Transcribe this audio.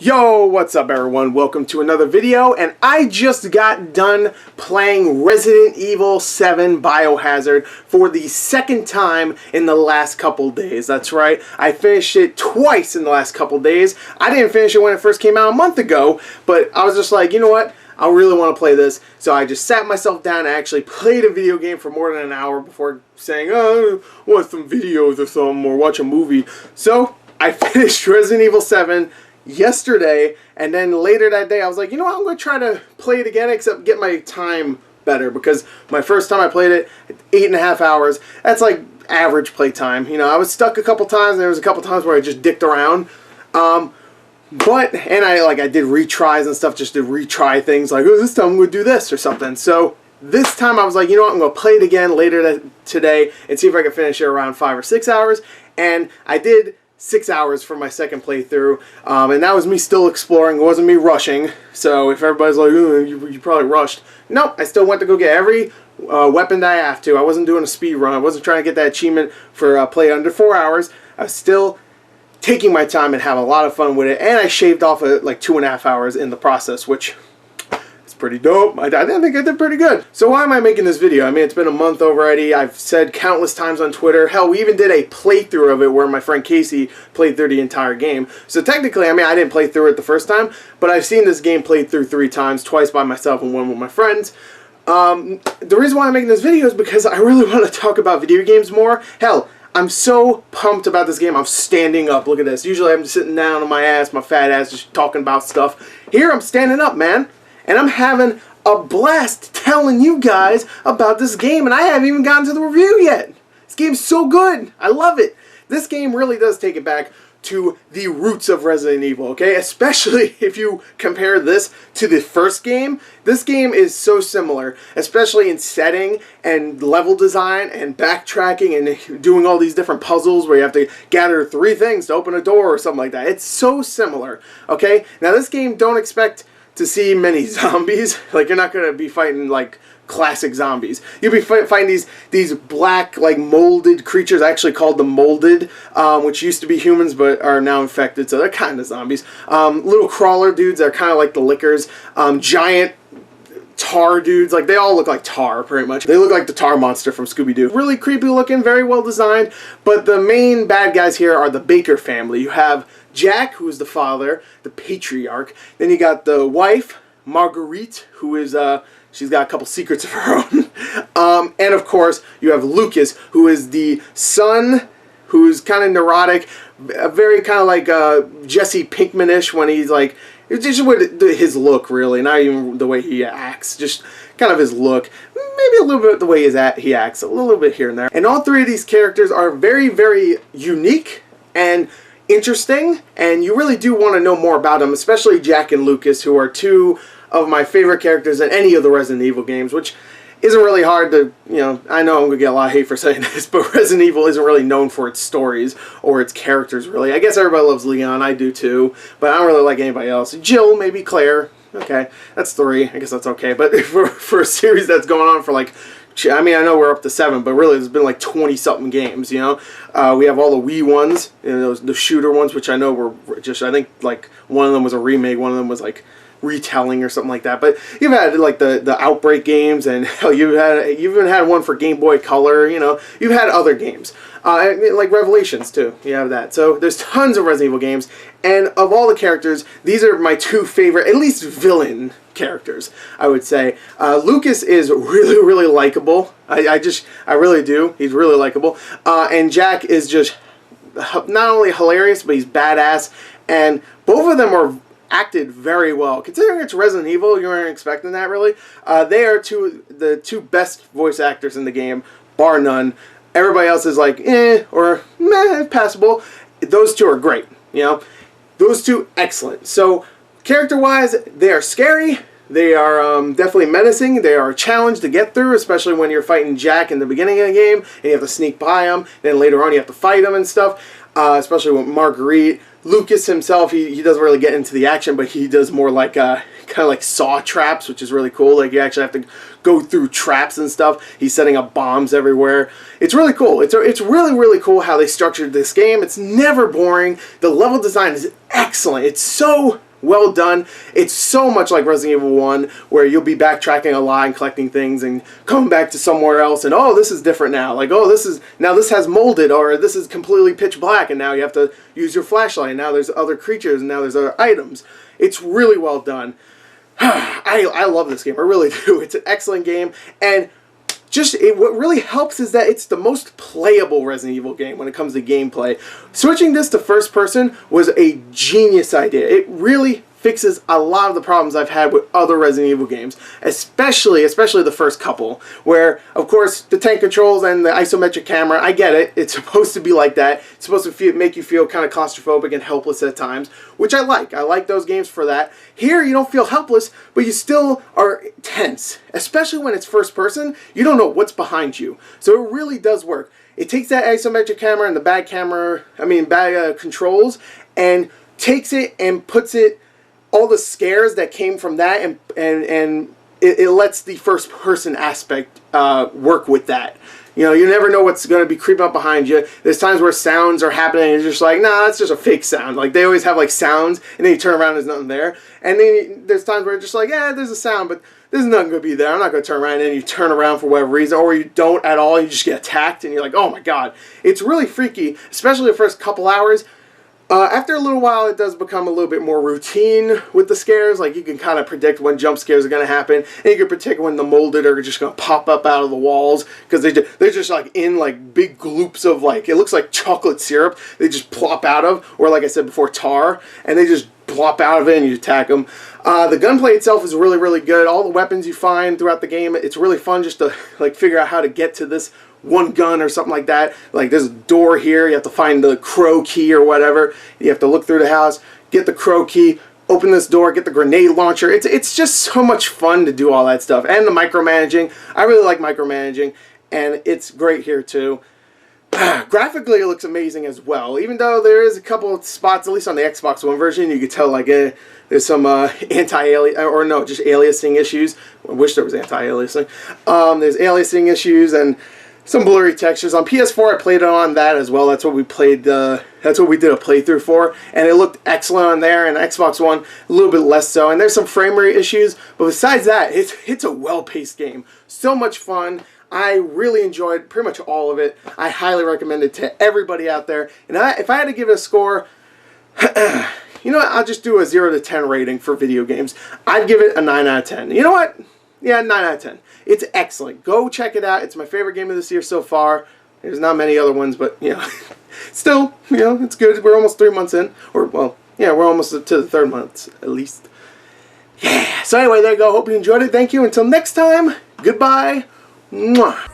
Yo, what's up everyone? Welcome to another video, and I just got done playing Resident Evil 7 Biohazard for the second time in the last couple days. That's right, I finished it twice in the last couple days. I didn't finish it when it first came out a month ago, but I was just like, you know what? I really want to play this, so I just sat myself down and actually played a video game for more than an hour before saying, oh, I want some videos or something, or watch a movie. So, I finished Resident Evil 7 yesterday, and then later that day I was like, you know what, I'm going to try to play it again, except get my time better, because my first time I played it, 8.5 hours, that's like average play time. You know, I was stuck a couple times, and there was a couple times where I just dicked around, and I did retries and stuff, just to retry things, like, oh, this time I'm going to do this or something. So this time I was like, you know what, I'm going to play it again later today and see if I can finish it around 5 or 6 hours, and I did 6 hours for my second playthrough, and that was me still exploring. It wasn't me rushing. So if everybody's like, oh, you probably rushed, nope, I still went to go get every weapon that I have to. I wasn't doing a speed run. I wasn't trying to get that achievement for play under 4 hours. I was still taking my time and having a lot of fun with it, and I shaved off like 2.5 hours in the process, which is pretty dope. I think I did pretty good. So why am I making this video? I mean, it's been a month already. I've said countless times on Twitter. Hell, we even did a playthrough of it where my friend Casey played through the entire game. So technically, I mean, I didn't play through it the first time, but I've seen this game played through 3 times, twice by myself and one with my friends. The reason why I'm making this video is because I really want to talk about video games more. Hell, I'm so pumped about this game, I'm standing up. Look at this. Usually I'm sitting down on my ass, my fat ass, just talking about stuff. Here I'm standing up, man. And I'm having a blast telling you guys about this game, and I haven't even gotten to the review yet. This game's so good. I love it. This game really does take it back to the roots of Resident Evil, okay? Especially if you compare this to the first game. This game is so similar, especially in setting and level design and backtracking and doing all these different puzzles where you have to gather 3 things to open a door or something like that. It's so similar, okay? Now this game, don't expect to see many zombies. Like, you're not going to be fighting like classic zombies. You'll be fighting these black, like, molded creatures. I actually called them molded, which used to be humans but are now infected, so they're kind of zombies. Little crawler dudes that are kind of like the lickers. Giant tar dudes, like, they all look like tar pretty much. They look like the tar monster from Scooby-Doo. Really creepy looking, very well designed, but the main bad guys here are the Baker family. You have Jack, who is the father, the patriarch. Then you got the wife, Marguerite, who is, she's got a couple secrets of her own. And of course, you have Lucas, who is the son, who's kind of neurotic, very kind of like Jesse Pinkman-ish when he's like, it's just with his look, really, not even the way he acts, just kind of his look. Maybe a little bit the way he acts, a little bit here and there. And all 3 of these characters are very, very unique and interesting, and you really do want to know more about them, especially Jack and Lucas, who are 2 of my favorite characters in any of the Resident Evil games, which isn't really hard to, you know, I know I'm going to get a lot of hate for saying this, but Resident Evil isn't really known for its stories or its characters, really. I guess everybody loves Leon, I do too, but I don't really like anybody else. Jill, maybe Claire, okay, that's 3, I guess that's okay, but for a series that's going on for like, I mean, I know we're up to 7, but really there's been like 20-something games, you know? We have all the Wii ones, you know, the shooter ones, which I know were just, I think, like, one of them was a remake, one of them was, like, retelling or something like that. But you've had, like, the Outbreak games, and hell, you've even had one for Game Boy Color, you know? You've had other games. Like Revelations, too. You have that. So there's tons of Resident Evil games, and of all the characters, these are my 2 favorite, at least villain characters, I would say. Lucas is really, really likable. I really do. He's really likable. And Jack is just not only hilarious, but he's badass. And both of them are acted very well. Considering it's Resident Evil, you weren't expecting that, really. They are the 2 best voice actors in the game, bar none. Everybody else is like, eh, or meh, passable. Those 2 are great, you know? Those 2, excellent. So, character-wise, they are scary. They are definitely menacing. They are a challenge to get through, especially when you're fighting Jack in the beginning of the game, and you have to sneak by him. Then later on, you have to fight him and stuff, especially with Marguerite. Lucas himself, he doesn't really get into the action, but he does more like kind of like saw traps, which is really cool. Like, you actually have to go through traps and stuff. He's setting up bombs everywhere. It's really cool. It's really, really cool how they structured this game. It's never boring. The level design is excellent. It's so well done. It's so much like Resident Evil 1, where you'll be backtracking a lot and collecting things and coming back to somewhere else, and oh, this is different now. Like, oh, this has molded, or this is completely pitch black, and now you have to use your flashlight, and now there's other creatures, and now there's other items. It's really well done. I love this game. I really do. It's an excellent game, and what really helps is that it's the most playable Resident Evil game when it comes to gameplay. Switching this to first person was a genius idea. It really fixes a lot of the problems I've had with other Resident Evil games, especially the first couple, where, of course, the tank controls and the isometric camera, I get it, it's supposed to be like that. It's supposed to make you feel kind of claustrophobic and helpless at times, which I like. I like those games for that. Here, you don't feel helpless, but you still are tense, especially when it's first person. You don't know what's behind you, so it really does work. It takes that isometric camera and the bad controls, and takes it and puts it all the scares that came from that, and it lets the first person aspect work with that. You know, you never know what's going to be creeping up behind you. There's times where sounds are happening and you're just like, nah, that's just a fake sound. Like, they always have like sounds, and then you turn around and there's nothing there. And then there's times where you're just like, yeah, there's a sound, but there's nothing going to be there. I'm not going to turn around. And then you turn around for whatever reason, or you don't at all. You just get attacked and you're like, oh my god. It's really freaky, especially the first couple hours. After a little while, it does become a little bit more routine with the scares. Like, you can kind of predict when jump scares are going to happen, and you can predict when the molded are just going to pop up out of the walls, because they're just like in like big gloops of, like, it looks like chocolate syrup. They just plop out of, or like I said before, tar, and they just plop out of it and you attack them. The gunplay itself is really, really good. All the weapons you find throughout the game, it's really fun just to like figure out how to get to this one gun or something like that. Like, there's a door here, you have to find the crow key or whatever. You have to look through the house, get the crow key, open this door, get the grenade launcher. It's just so much fun to do all that stuff. And the micromanaging. I really like micromanaging, and it's great here too. Graphically, it looks amazing as well. Even though there is a couple of spots, at least on the Xbox One version, you could tell like there's some just aliasing issues. I wish there was anti-aliasing. There's aliasing issues and some blurry textures. On PS4, I played it on that as well. That's what we played. That's what we did a playthrough for, and it looked excellent on there. And Xbox One, a little bit less so. And there's some frame rate issues, but besides that, it's a well-paced game. So much fun. I really enjoyed pretty much all of it. I highly recommend it to everybody out there. And if I had to give it a score, you know what? I'll just do a 0 to 10 rating for video games. I'd give it a 9 out of 10. You know what? Yeah, 9 out of 10. It's excellent. Go check it out. It's my favorite game of this year so far. There's not many other ones, but, you know, still, you know, it's good. We're almost 3 months in. Or, well, yeah, we're almost to the 3rd month, at least. Yeah. So anyway, there you go. Hope you enjoyed it. Thank you. Until next time, goodbye. Mwah.